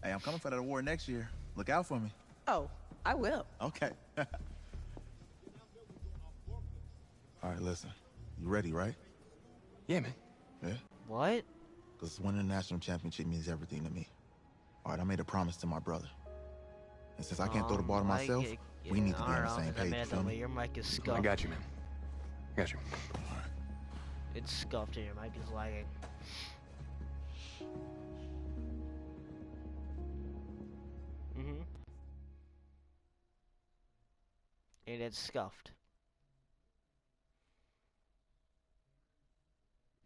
Hey, I'm coming for that award next year. Look out for me. Oh, I will. Okay. All right, listen. You ready, right? Yeah, man. Yeah? What? Because winning the national championship means everything to me. All right, I made a promise to my brother. And since I can't throw the ball to myself, we need to be on the same page, you feel me? Your mic is scuffed. I got you, man. I got you. All right. It's scuffed and your mic is lagging. Mm-hmm. And it's scuffed.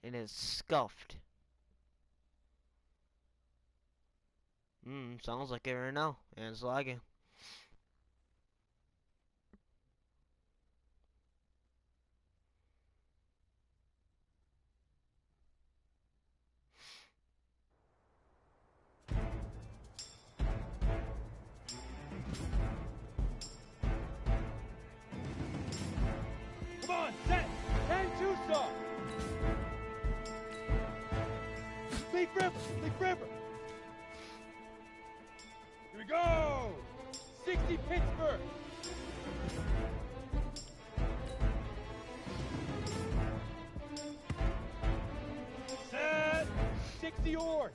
And it's scuffed. Sounds like it right now. And it's lagging. Come on, set! 10-2 song! Leaf River! Here we go! 60 Pittsburgh! Set! 60 Orr!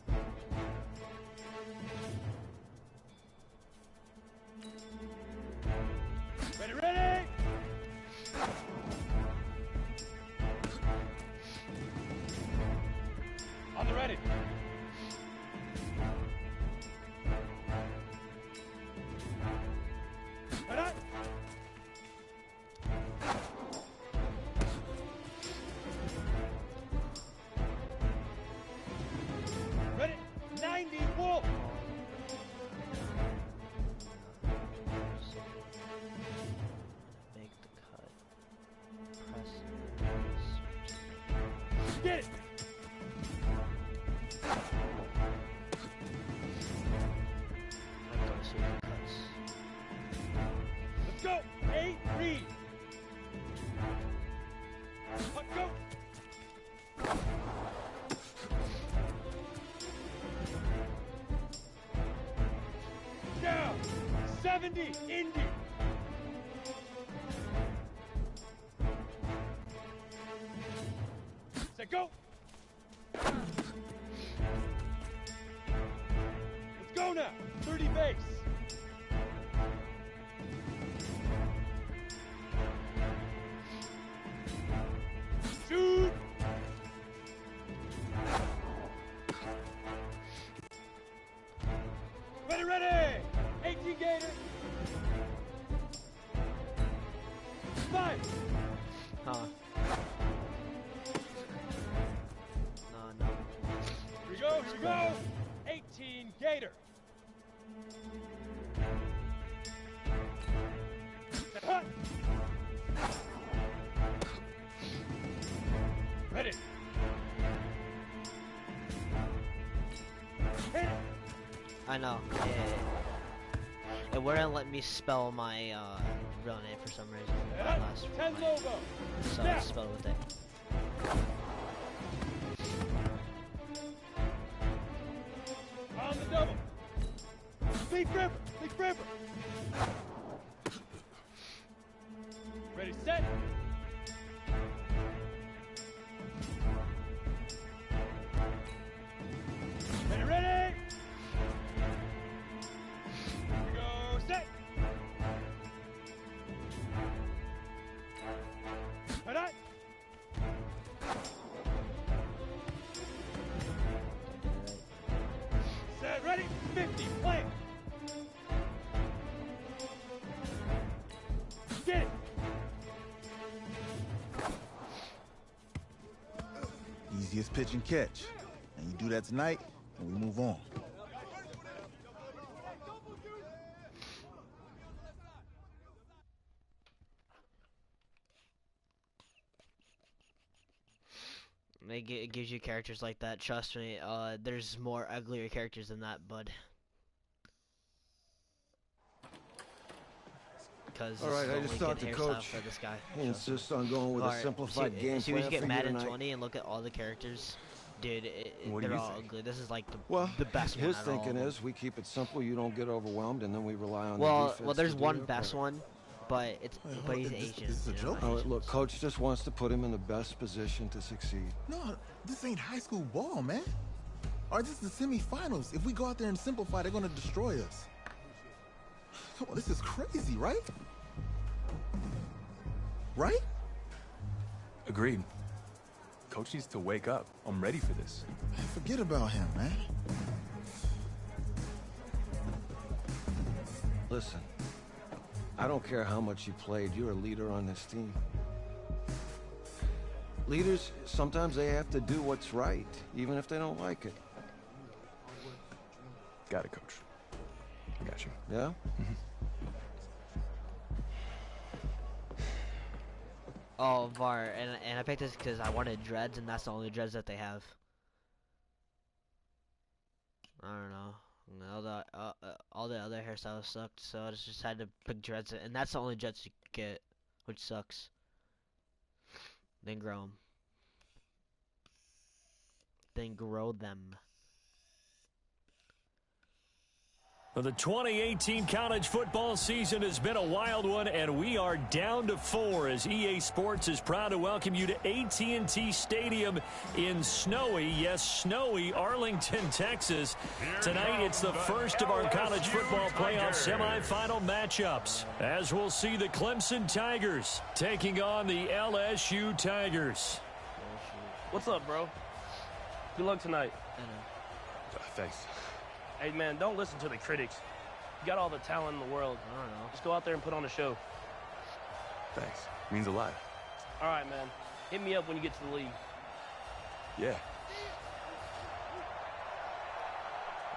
Ready! On the ready. Ready? Ready? 90 Wolf. Make the cut. Press. Get it. Let's go! 8 Reed! Let's go! Down! 70 Indy! Set go! Let's go now! 30 base! Shoot! Ready! 18 Gator! 5! Huh. No. Here we go! 18 Gator! Hut! Ready! Hit it! I know. It wouldn't let me spell my real name for some reason. Last 10 logo! So I spelled with it. On the double! Leaf River! Ready, set! Ready! Here we go, set! Ready? Set, ready, 50, play! Get it! Easiest pitch and catch. And you do that tonight, and we move on. It gives you characters like that. Trust me, there's more uglier characters than that, bud. Because all right, I just talked to Coach. For this guy. He insists on going with a simplified game as soon as plan you get for Madden tonight. 20 and look at all the characters, Dude, What do they're you all think? ugly. This is like Well, the best one. his out of all thinking of them. is we keep it simple. You don't get overwhelmed, and then we rely on the defense. Well, there's to do one their best part. one, but he's Asian. Is this a you know, joke? Oh, Asians. look, coach just wants to put him in the best position to succeed. No, this ain't high school ball, man. All right, this is the semifinals. If we go out there and simplify, they're gonna destroy us. Come on, this is crazy, right? Right? Agreed. Coach needs to wake up. I'm ready for this. Man, forget about him, man. Listen, I don't care how much you played. You're a leader on this team. Leaders, sometimes they have to do what's right, even if they don't like it. Got it, Coach. I got you. Yeah? Oh, Var, and I picked this because I wanted dreads, and that's the only dreads that they have. I don't know. All the other hairstyles sucked, so I just had to pick dreads, and that's the only dreads you get, which sucks. Then grow them. Then grow them. Well, the 2018 college football season has been a wild one, and we are down to 4 as EA Sports is proud to welcome you to AT&T Stadium in snowy, yes, snowy Arlington, Texas. Tonight, it's the first of our college football playoff semifinal matchups, as we'll see the Clemson Tigers taking on the LSU Tigers. What's up, bro? Good luck tonight. Thanks. Hey, man, don't listen to the critics. You got all the talent in the world. I don't know. Just go out there and put on a show. Thanks. Means a lot. All right, man. Hit me up when you get to the league. Yeah.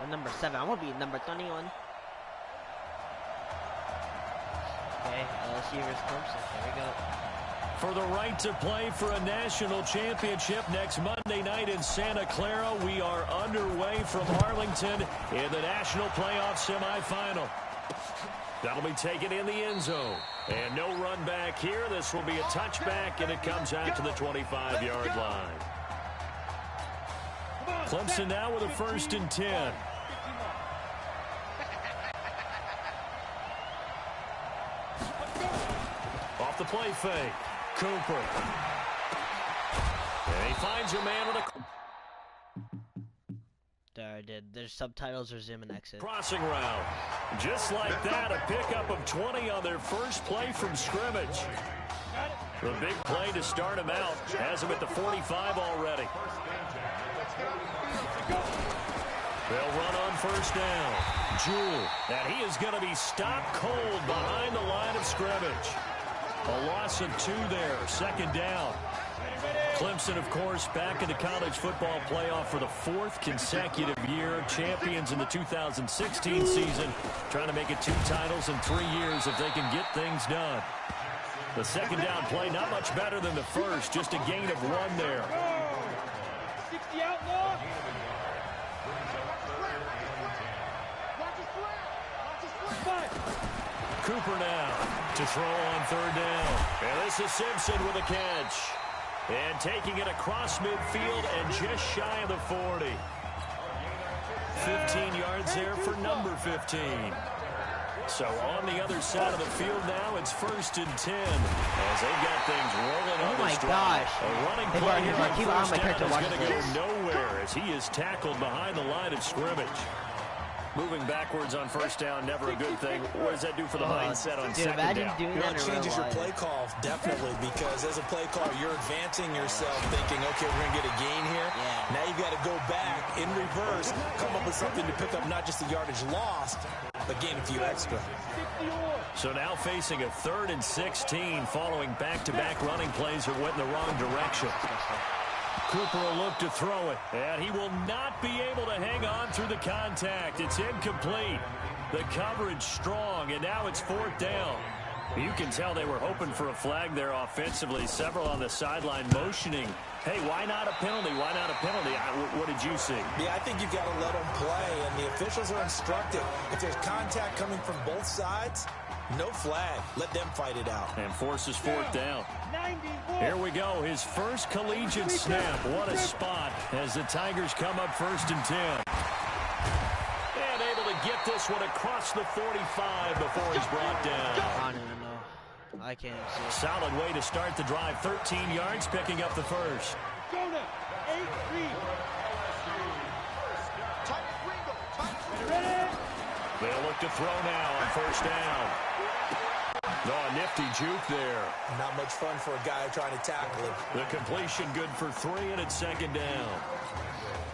I'm number 7. I want to be number 21. Okay, LSU versus Clemson. There we go. For the right to play for a national championship next Monday night in Santa Clara, we are underway from Arlington in the national playoff semifinal. That'll be taken in the end zone. And no run back here. This will be a touchback, and it comes out to the 25-yard line. Clemson now with a 1st and 10. Off the play fake. Cooper. And he finds a man with a There I did. There's subtitles or zoom and exit. crossing route. Just like that, a pickup of 20 on their first play from scrimmage. The big play to start him out. Has him at the 45 already. They'll run on 1st down. Jewell. And he is going to be stopped cold behind the line of scrimmage. A loss of 2 there. 2nd down. Clemson, of course, back in the college football playoff for the 4th consecutive year. Champions in the 2016 season. Trying to make it 2 titles in 3 years if they can get things done. The 2nd down play, not much better than the first. Just a gain of 1 there. 60 outlaw. Cooper now to throw on 3rd down. And this is Simpson with a catch. And taking it across midfield and just shy of the 40. 15 yards there for number 15. So on the other side of the field now, it's 1st and 10 as they've got things rolling on Oh my this drive. gosh. A running Hey, play Mark, here Mark, on keep on 1st my down character is going to watching go nowhere as he is tackled behind the line of scrimmage. Moving backwards on 1st down, never a good thing. What does that do for the mindset on Dude, 2nd imagine down? doing Well, that it in real changes your life. play call, definitely, because as a play caller, you're advancing yourself, thinking, okay, we're going to get a gain here. Yeah. Now you've got to go back in reverse, come up with something to pick up not just the yardage lost, but gain a few extra. So now facing a 3rd and 16 following back-to-back running plays that went in the wrong direction. Cooper will look to throw it, and he will not be able to hang on through the contact. It's incomplete. The coverage strong, and now it's 4th down. You can tell they were hoping for a flag there offensively. Several on the sideline motioning. Hey, why not a penalty? Why not a penalty? What did you see? Yeah, I think you've got to let them play, and the officials are instructed. If there's contact coming from both sides, No flag. Let them fight it out. And forces fourth down. Here we go. His first collegiate snap. What a spot as the Tigers come up 1st and 10. And able to get this one across the 45 before he's brought down. I don't even know. I can't see. Solid way to start the drive. 13 yards, picking up the first. They'll look to throw now on 1st down. Oh, a nifty juke there. Not much fun for a guy trying to tackle him. The completion good for 3, and it's 2nd down.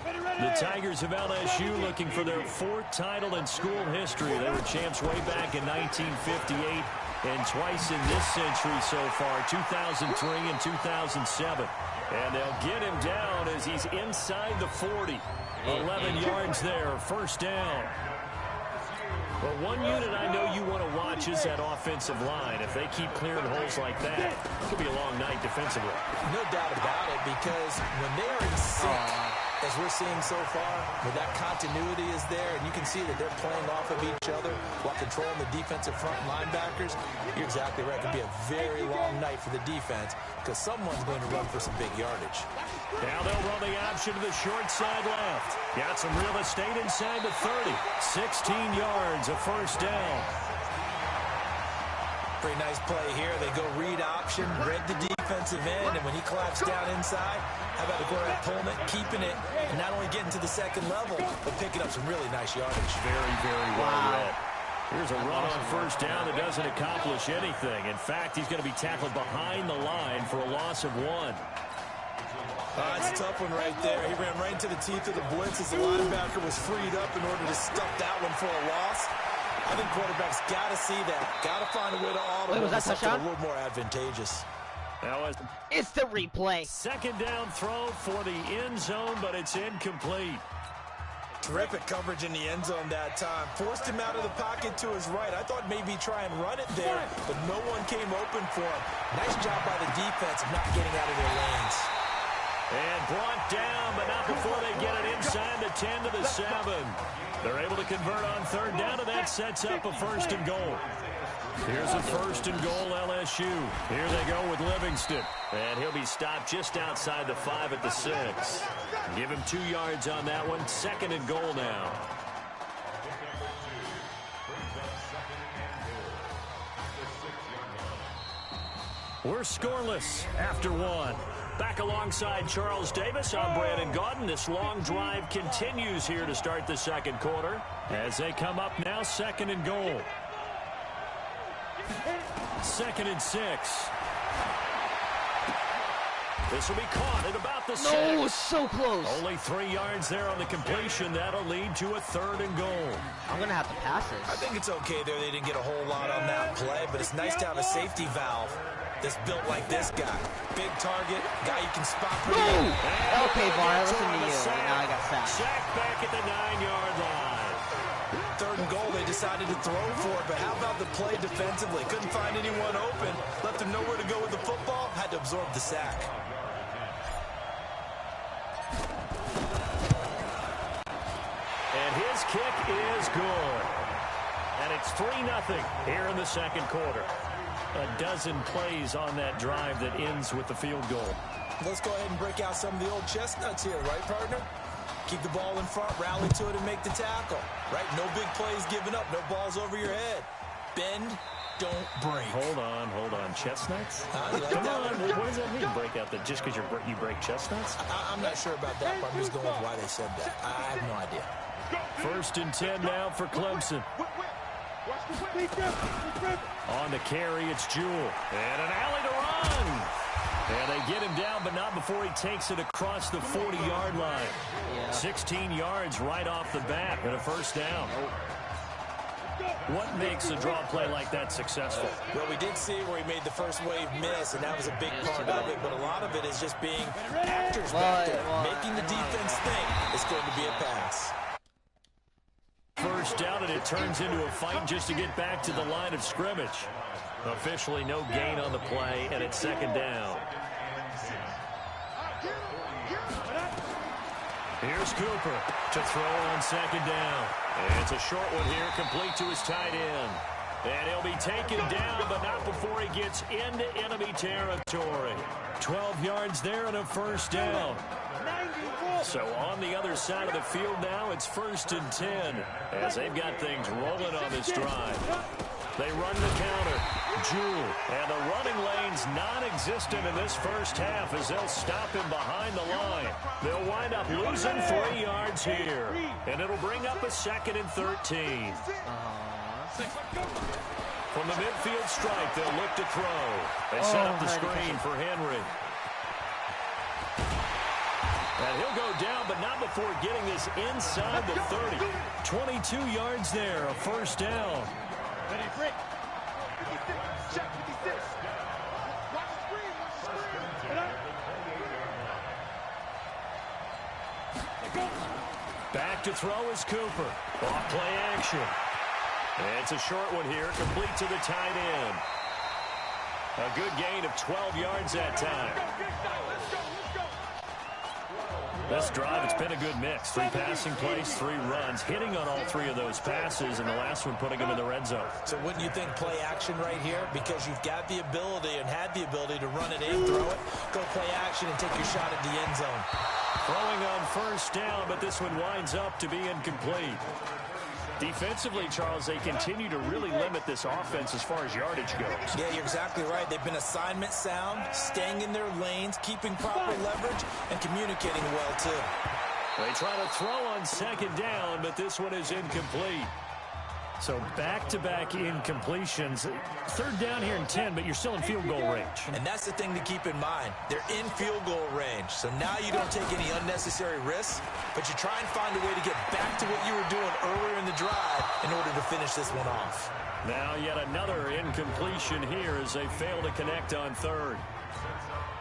The Tigers of LSU looking for their 4th title in school history. They were champs way back in 1958 and twice in this century so far, 2003 and 2007. And they'll get him down as he's inside the 40. 11 yards there, 1st down. But one unit I know you want to watch is that offensive line. If they keep clearing holes like that, it could be a long night defensively. No doubt about it, because when they are in sync, as we're seeing so far, where that continuity is there, and you can see that they're playing off of each other while controlling the defensive front linebackers, you're exactly right. It could be a very long night for the defense because someone's going to run for some big yardage. Now they'll run the option to the short side left. Got some real estate inside the 30. 16 yards, a 1st down. Pretty nice play here. They go read option, read the defensive end, and when he collapsed down inside, how about the quarterback pulling it, keeping it, and not only getting to the 2nd level, but picking up some really nice yardage. Very, very well read. Here's a run on 1st down that doesn't accomplish anything. In fact, he's going to be tackled behind the line for a loss of 1. That's a tough one right there. He ran right into the teeth of the blitz as the linebacker was freed up in order to stuff that one for a loss. I think quarterbacks got to see that. Got to find a way to audible something a little more advantageous. It's the replay. 2nd down throw for the end zone, but it's incomplete. Terrific coverage in the end zone that time. Forced him out of the pocket to his right. I thought maybe try and run it there, but no one came open for him. Nice job by the defense of not getting out of their lanes. And brought down, but not before they get it inside the 10 to the 7. They're able to convert on 3rd down, and that sets up a 1st and goal. Here's a 1st and goal, LSU. Here they go with Livingston. And he'll be stopped just outside the 5 at the 6. Give him 2 yards on that one. 2nd and goal now. We're scoreless after 1. Back alongside Charles Davis, I'm Brandon Gaudin. This long drive continues here to start the 2nd quarter as they come up now 2nd and goal. 2nd and 6. This will be caught at about the 6. No, so close. Only 3 yards there on the completion. That'll lead to a 3rd and goal. I'm going to have to pass this. I think it's okay there. They didn't get a whole lot on that play, but it's nice to have a safety valve that's built like this guy. Big target, guy you can spot pretty well. Okay, Var, listen to you. Now I got sacked. Sacked back at the 9-yard line. 3rd and goal, they decided to throw for it, but how about the play defensively? Couldn't find anyone open, left him nowhere to go with the football, had to absorb the sack. And his kick is good. And it's 3-0 here in the 2nd quarter. A dozen plays on that drive that ends with the field goal. Let's go ahead and break out some of the old chestnuts here, right, partner? Keep the ball in front, rally to it, and make the tackle. Right? No big plays given up, no balls over your head. Bend, don't break. Hold on. Chestnuts? Like Come that? on, what does that mean? Break out the just because you break chestnuts? I'm not sure about that, but I'm just going with why they said that. I have no idea. 1st and 10 now for Clemson. On the carry, it's Jewell. And an alley to run. And they get him down, but not before he takes it across the 40-yard line. Yeah. 16 yards right off the bat and a 1st down. What makes a draw play like that successful? Well, we did see where he made the first wave miss, and that was a big part of it, but a lot of it is just being actors back there, making the defense think it's going to be a pass. 1st down, and it turns into a fight just to get back to the line of scrimmage. Officially no gain on the play, and it's 2nd down. Here's Cooper to throw on 2nd down. And it's a short one here, complete to his tight end. And he'll be taken down, but not before he gets into enemy territory. 12 yards there and a first down. So on the other side of the field now, it's 1st and 10 as they've got things rolling on this drive. They run the counter. Jewell, and the running lane's non-existent in this first half as they'll stop him behind the line. They'll wind up losing 3 yards here, and it'll bring up a 2nd and 13. From the midfield stripe, they'll look to throw. They set up the screen for Henry. And he'll go down, but not before getting this inside the 30. 22 yards there, a first down. Ready, Brick. 56. Check 56. Watch the screen. Watch the screen. Back to throw is Cooper. Off play action. And it's a short one here, complete to the tight end. A good gain of 12 yards that time. This drive, it's been a good mix. 3 passing plays, 3 runs, hitting on all 3 of those passes, and the last one putting them in the red zone. So wouldn't you think play action right here? Because you've got the ability and had the ability to run it and throw it. Go play action and take your shot at the end zone. Throwing on first down, but this one winds up to be incomplete. Defensively, Charles, they continue to really limit this offense as far as yardage goes. Yeah, you're exactly right. They've been assignment sound, staying in their lanes, keeping proper leverage, and communicating well, too. They try to throw on 2nd down, but this one is incomplete. So back-to-back incompletions. 3rd down here and 10, but you're still in field goal range. And that's the thing to keep in mind. They're in field goal range. So now you don't take any unnecessary risks, but you try and find a way to get back to what you were doing earlier in the drive in order to finish this one off. Now yet another incompletion here as they fail to connect on 3rd.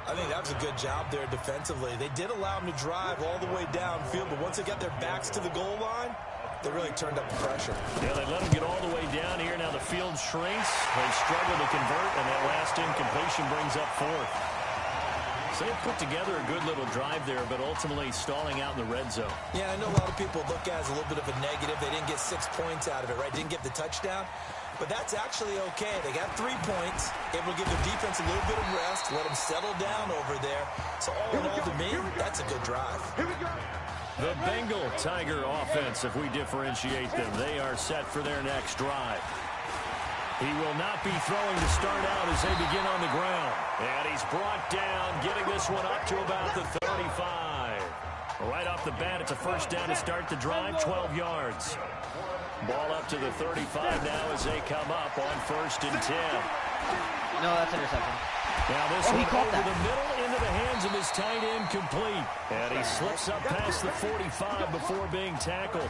I think that was a good job there defensively. They did allow them to drive all the way downfield, but once they got their backs to the goal line, they really turned up the pressure. Yeah, they let them get all the way down here. Now the field shrinks. They struggle to convert, and that last incompletion brings up 4th. So they put together a good little drive there, but ultimately stalling out in the red zone. Yeah, I know a lot of people look at it as a little bit of a negative. They didn't get 6 points out of it, right? Didn't get the touchdown. But that's actually okay. They got 3 points, able to give the defense a little bit of rest, let them settle down over there. So all in all, to me, that's a good drive. Here we go. The Bengal Tiger offense, if we differentiate them, they are set for their next drive. He will not be throwing to start out as they begin on the ground. And he's brought down, getting this one up to about the 35. Right off the bat, it's a first down to start the drive, 12 yards. Ball up to the 35 now as they come up on 1st and 10. No, that's interception. Now this one over the middle into the hands of his tight end complete. And he slips up past the 45 before being tackled.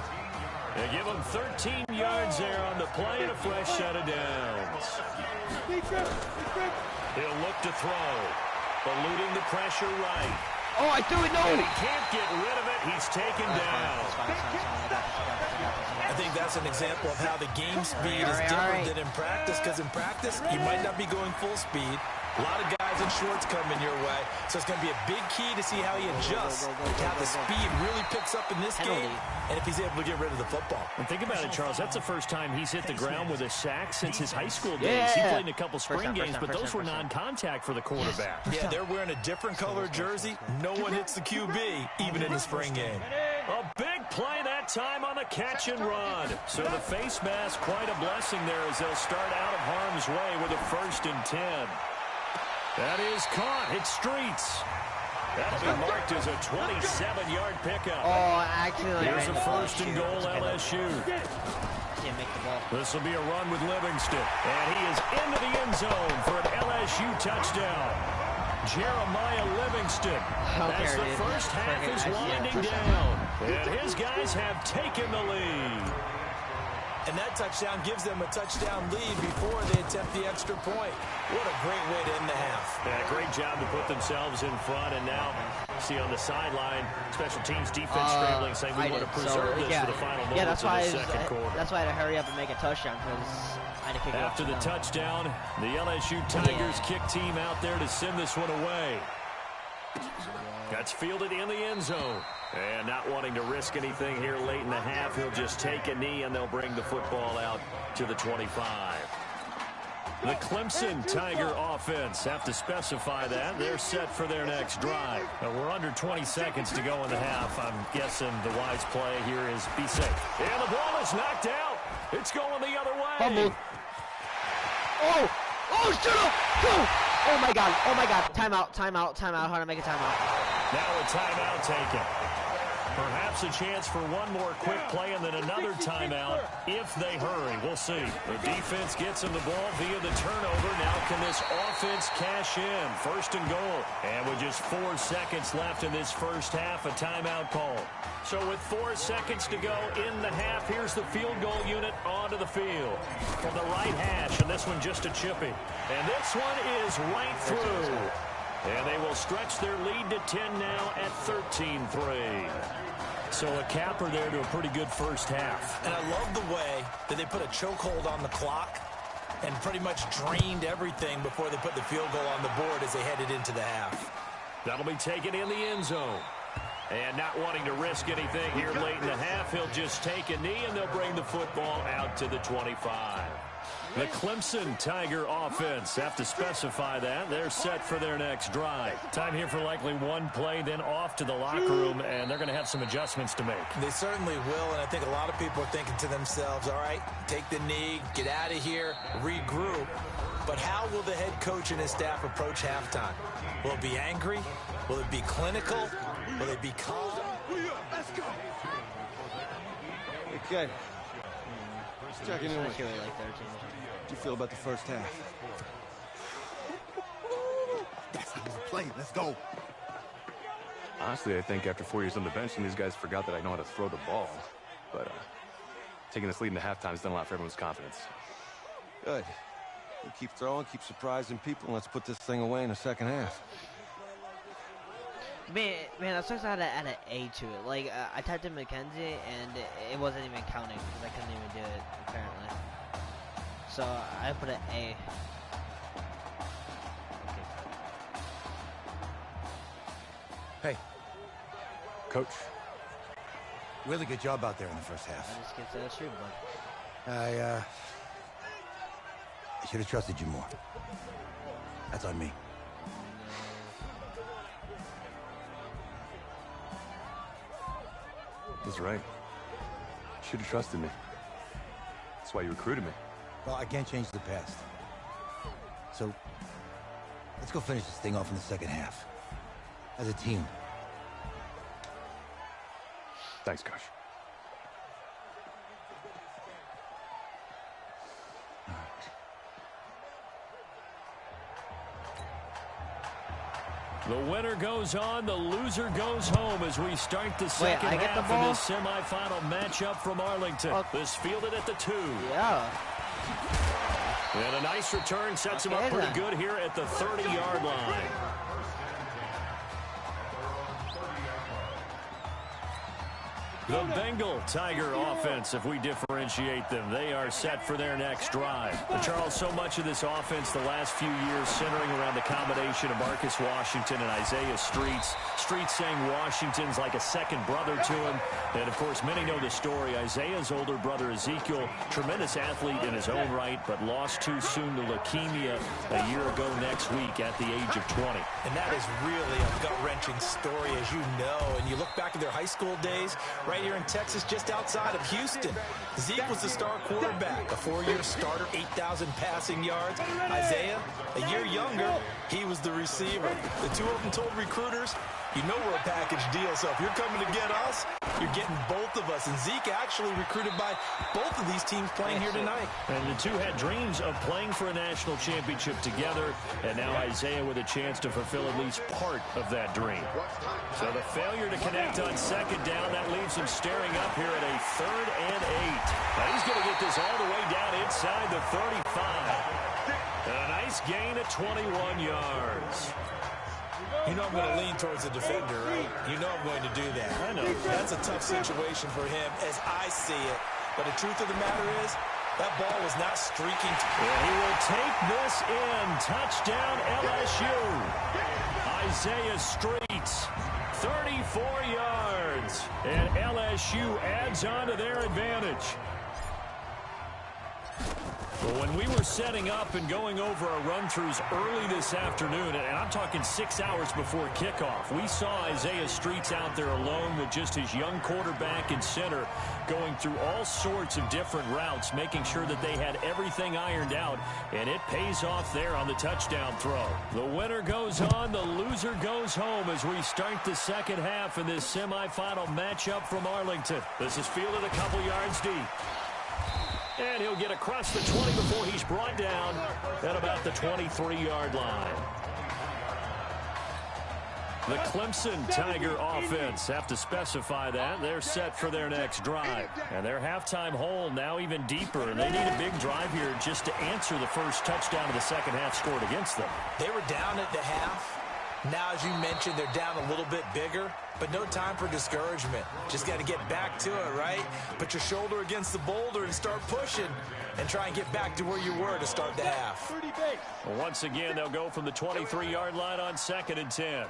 They give him 13 yards there on the play and a fresh set of downs. He'll look to throw. Eluding the pressure right. Oh, I threw it, no! And he can't get rid of it. He's taken down. I think that's an example of how the game speed is different than in practice, because in practice, you might not be going full speed. A lot of guys in shorts coming your way, so it's going to be a big key to see how he adjusts, how the speed really picks up in this game, and if he's able to get rid of the football. And think about it, Charles, that's the first time he's hit the ground with a sack since his high school days. He played in a couple spring games, but those were non-contact for the quarterback. Yeah, they're wearing a different color jersey. No one hits the QB, even in the spring game. A big play that time on the catch and run. So the face mask, quite a blessing there as they'll start out of harm's way with a 1st and 10. That is caught. Hit streets. That'll be marked as a 27-yard pickup. Oh, actually. Here's a 1st and goal LSU. Can't make the ball. This will be a run with Livingston. And he is into the end zone for an LSU touchdown. Jeremiah Livingston. As the first half is winding down. And his guys have taken the lead. And that touchdown gives them a touchdown lead before they attempt the extra point. What a great way to end the half. Yeah, great job to put themselves in front. And now, see on the sideline, special teams defense scrambling, saying we want to preserve this for the final moments of the second quarter. That's why I had to hurry up and make a touchdown, because I had to kick it off. After the touchdown, the LSU Tigers kick team out there to send this one away. That's fielded in the end zone. And not wanting to risk anything here late in the half, he'll just take a knee and they'll bring the football out to the 25. The Clemson Tiger offense have to specify that. They're set for their next drive. We're under 20 seconds to go in the half. I'm guessing the wise play here is be safe. And the ball is knocked out. It's going the other way. Fumble. Oh! Oh, shut up! Go! Oh, my God. Oh, my God. Timeout, timeout, timeout. How to make a timeout. Now a timeout taken. Perhaps a chance for one more quick play and then another timeout if they hurry. We'll see. The defense gets him the ball via the turnover. Now can this offense cash in? First and goal. And with just 4 seconds left in this first half, a timeout call. So with 4 seconds to go in the half, here's the field goal unit onto the field. From the right hash, and this one just a chippy. And this one is right through. And they will stretch their lead to 10 now at 13-3. So a capper there to a pretty good first half. And I love the way that they put a chokehold on the clock and pretty much drained everything before they put the field goal on the board as they headed into the half. That'll be taken in the end zone. And not wanting to risk anything here late in the half, he'll just take a knee and they'll bring the football out to the 25. The Clemson Tiger offense have to specify that. They're set for their next drive. Time here for likely one play, then off to the locker room, and they're going to have some adjustments to make. They certainly will, and I think a lot of people are thinking to themselves, all right, take the knee, get out of here, regroup. But how will the head coach and his staff approach halftime? Will it be angry? Will it be clinical? Will it be calm? Let's go. Okay. Just checking in with you. Like 13. How do you feel about the first half? That's how we play. Let's go. Honestly, I think after 4 years on the bench, some of these guys forgot that I know how to throw the ball. But taking this lead in the halftime has done a lot for everyone's confidence. Good. You keep throwing, keep surprising people, and let's put this thing away in the second half. Man, that sucks. I had an A to it. Like, I typed in Mackenzie, and it wasn't even counting because I couldn't even do it, apparently. So, I put an A. Hey. Coach. Really good job out there in the first half. I just get to the shoot, but I should have trusted you more. That's on me. He's right. You should have trusted me. That's why you recruited me. Well, I can't change the past. So, let's go finish this thing off in the second half. As a team. Thanks, Coach. The winner goes on, the loser goes home as we start the second half of this semifinal matchup from Arlington. This fielded at the 2. yeah. And a nice return sets him up pretty good here at the 30-yard line. The Bengal Tiger offense, if we differentiate them, they are set for their next drive. But Charles, so much of this offense the last few years centering around the combination of Marcus Washington and Isaiah Streets. Streets saying Washington's like a second brother to him. And, of course, many know the story. Isaiah's older brother, Ezekiel, tremendous athlete in his own right, but lost too soon to leukemia a year ago next week at the age of 20. And that is really a gut-wrenching story, as you know. And you look back at their high school days, right here in Texas, just outside of Houston. Zeke was the star quarterback, a 4-year starter, 8,000 passing yards. Isaiah, a year younger, he was the receiver. The two of them told recruiters, you know we're a package deal, so if you're coming to get us, you're getting both of us. And Zeke actually recruited by both of these teams playing here tonight. And the two had dreams of playing for a national championship together, and now Isaiah with a chance to fulfill at least part of that dream. So the failure to connect on second down, that leaves him staring up here at a 3rd and 8. Now he's going to get this all the way down inside the 35. And a nice gain at 21 yards. You know I'm going to lean towards the defender, right? You know I'm going to do that. I know. That's a tough situation for him as I see it. But the truth of the matter is, that ball was not streaking. And he will take this in. Touchdown LSU. Isaiah Streets, 34 yards. And LSU adds on to their advantage. Well, when we were setting up and going over our run-throughs early this afternoon, and I'm talking 6 hours before kickoff, we saw Isaiah Streets out there alone with just his young quarterback and center going through all sorts of different routes, making sure that they had everything ironed out, and it pays off there on the touchdown throw. The winner goes on, the loser goes home as we start the second half in this semifinal matchup from Arlington. This is fielded a couple yards deep. And he'll get across the 20 before he's brought down at about the 23-yard line. The Clemson Tiger offense have to specify that. They're set for their next drive. And their halftime hole now even deeper. And they need a big drive here just to answer the first touchdown of the second half scored against them. They were down at the half. Now, as you mentioned, they're down a little bit bigger, but no time for discouragement. Just got to get back to it, right? Put your shoulder against the boulder and start pushing and try and get back to where you were to start the half. Well, once again, they'll go from the 23-yard line on 2nd and 10.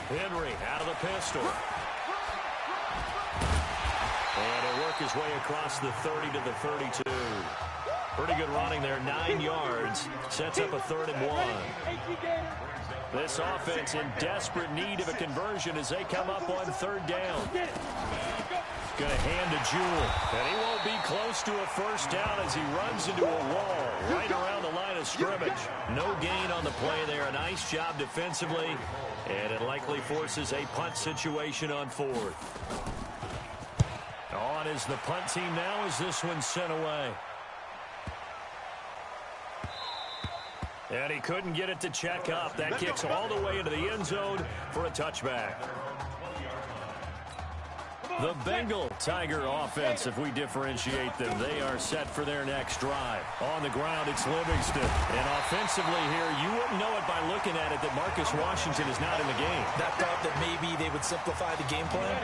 Henry out of the pistol. And he'll work his way across the 30 to the 32. Pretty good running there, 9 yards. Sets up a 3rd and 1. This offense in desperate need of a conversion as they come up on 3rd down. Going to hand to Jewell. And he won't be close to a first down as he runs into a wall right around the line of scrimmage. No gain on the play there. A nice job defensively. And it likely forces a punt situation on 4th. On is the punt team now as this one's sent away. And he couldn't get it to check up. That kicks all the way into the end zone for a touchback. The Bengal Tiger offense, if we differentiate them, they are set for their next drive. On the ground, it's Livingston. And offensively here, you wouldn't know it by looking at it that Marcus Washington is not in the game. That thought that maybe they would simplify the game plan?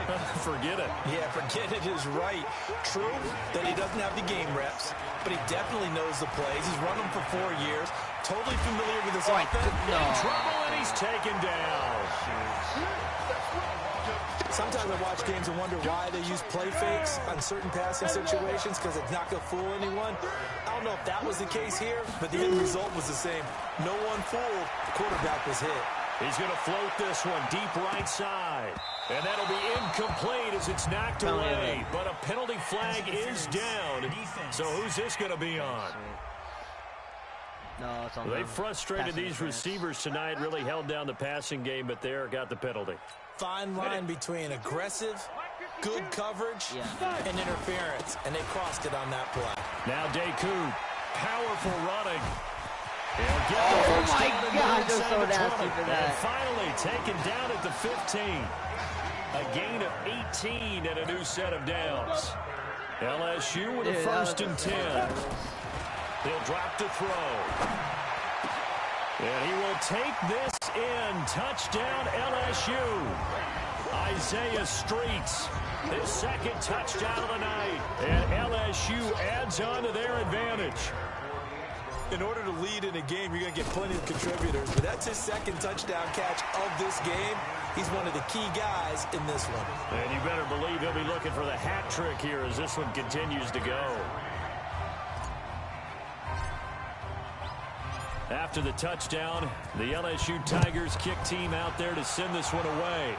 Forget it. Yeah, forget it is right. True that he doesn't have the game reps, but he definitely knows the plays. He's run them for 4 years. Totally familiar with this offense. In trouble, and he's taken down. Sometimes I watch games and wonder why they use play fakes on certain passing situations because it's not going to fool anyone. I don't know if that was the case here, but the end result was the same. No one fooled. The quarterback was hit. He's going to float this one deep right side. And that'll be incomplete as it's knocked away. But a penalty flag is down. So who's this going to be on? No, it's on They frustrated these receivers tonight, really held down the passing game, but there got the penalty. Fine line between aggressive, good coverage, and interference, and they crossed it on that play. Now Deku, powerful running. Oh my God, they're so nasty for that. And finally taken down at the 15. A gain of 18 and a new set of downs. LSU with a 1st and 10. He'll drop to throw. And he will take this in. Touchdown, LSU. Isaiah Streets, his 2nd touchdown of the night. And LSU adds on to their advantage. In order to lead in a game, you're going to get plenty of contributors. But that's his 2nd touchdown catch of this game. He's one of the key guys in this one. And you better believe he'll be looking for the hat trick here as this one continues to go. After the touchdown, the LSU Tigers kick team out there to send this one away.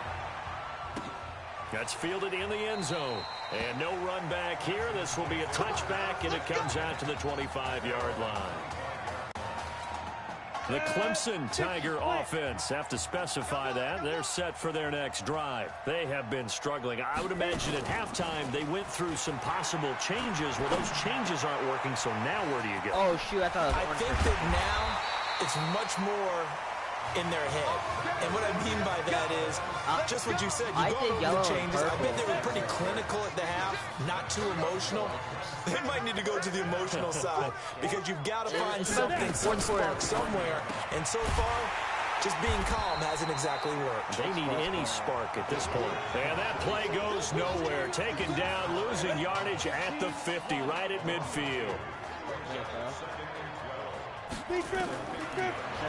That's fielded in the end zone. And no run back here. This will be a touchback, and it comes out to the 25-yard line. The Clemson Tiger offense have to specify that. They're set for their next drive. They have been struggling. I would imagine at halftime they went through some possible changes. Well, those changes aren't working, so now where do you go? Oh, shoot, I thought it was I think that now it's much more in their head. And what I mean by that is just what you said. You go over the changes. I bet they were pretty clinical at the half, not too emotional. They might need to go to the emotional side because you've got to find something, some spark somewhere. And so far, just being calm hasn't exactly worked. They need any spark at this point. And that play goes nowhere. Taken down, losing yardage at the 50, right at midfield.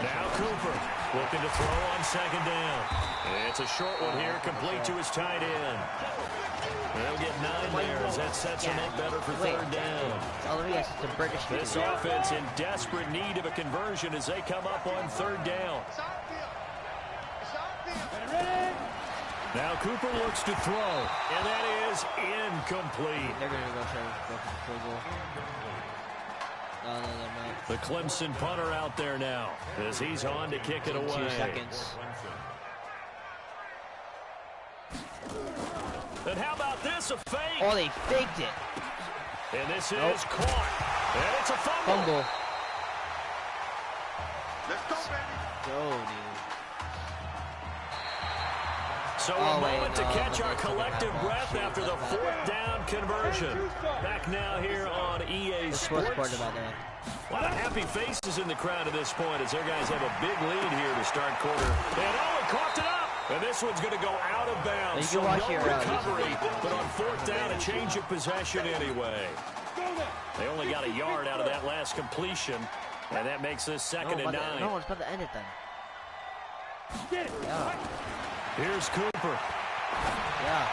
Now Cooper. Looking to throw on second down. It's a short one here, complete to his tight end. They'll get 9 there as that sets him up better for third down. This offense in desperate need of a conversion as they come up on third down. Now Cooper looks to throw, and that is incomplete. They're going to go for the field goal. No, they're not. The Clemson punter out there now as he's on to kick it away. 2 seconds. And how about this, a fake? Oh, they faked it. And this is caught. And it's a fumble. Let's go, baby. Go, dude. So a moment to catch our collective breath after the 4th down conversion. Back now here on EA Sports. A lot of happy faces in the crowd at this point as their guys have a big lead here to start quarter. And he coughed it up. And this one's going to go out of bounds. So no recovery, but on 4th down, a change of possession anyway. They only got a yard out of that last completion, and that makes this 2nd and 9. No one's about to end it then. Yeah. Here's Cooper. Yeah.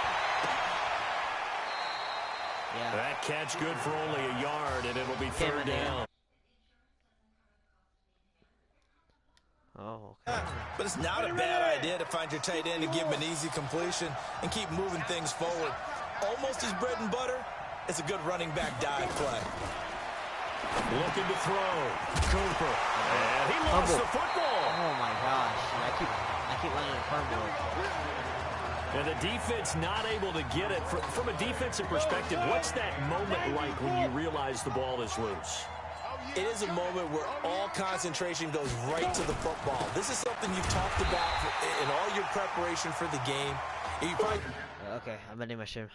That catch good for only a yard, and it'll be third down. Oh, okay. But it's not a bad idea to find your tight end and give him an easy completion and keep moving things forward. Almost his bread and butter. It's a good running back dive play. Looking to throw. Cooper. And he lost the football. Oh, my gosh. I keep letting it fumble. And the defense not able to get it. From a defensive perspective, what's that moment like when you realize the ball is loose? It is a moment where all concentration goes right to the football. This is something you've talked about in all your preparation for the game. Okay, I'm ending my stream.